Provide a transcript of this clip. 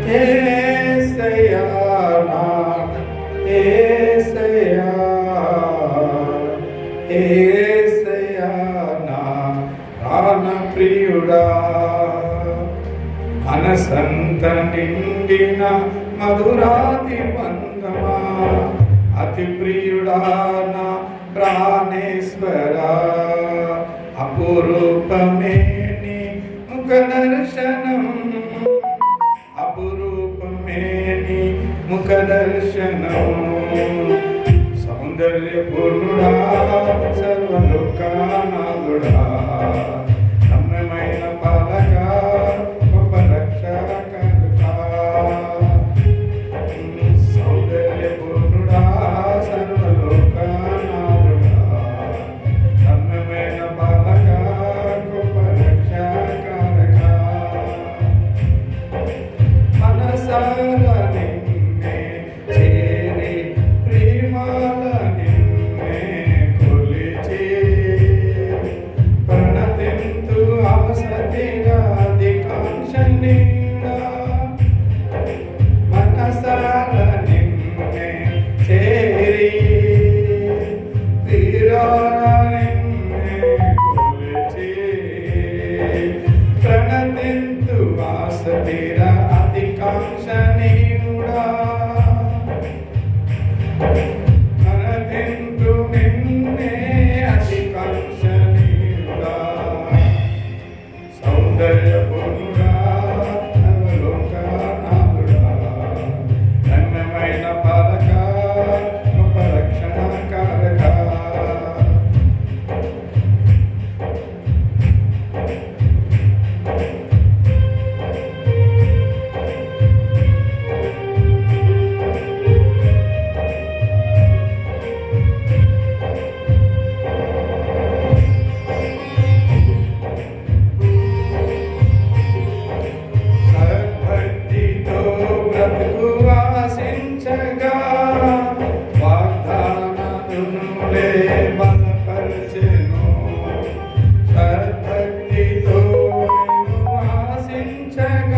యేసయ్యా నా యేసయ్యా యేసయ్యా నా ప్రాణ ప్రియుడా మనసంత నిండిన మధురాతి బంధమా అతి ప్రియుడా నా ప్రాణేశ్వరా అపురూపమే నీ ముఖ దర్శనం అపురూపమే నీ ముఖ దర్శనం సౌందర్యపూర్ణుడా సర్వలోకానాథుడా రమ్యమైన పాలక గొప్ప రక్షకుడా సౌందర్యపూర్ణుడా సర్వలోకానాథుడా రమ్యమైన పాలక గొప్ప రక్షకుడా మనసారా నిన్నే చేరి ప్రేమాల నిన్నే కొలిచి ప్రణతింతు ఆసతిరాధికాంక్షణీడా మనసారా నిన్నే చేరి తీరారా నిన్నే కొలిచి ప్రణతింతు ఆసతిరా అధికాంక్షణీయుడా ప్రణతింతు నిన్నే అధికాంక్షణీయుడా సౌందర్యపూర్ణుడా సర్వలోకానాథుడా రమ్యమైన పాలక గొప్ప రక్షణకారక సద్భక్తితో బ్రతుకు ఆశించగా వాగ్దానములే బలపరచెను సద్భక్తితో నిన్ను ఆశించగా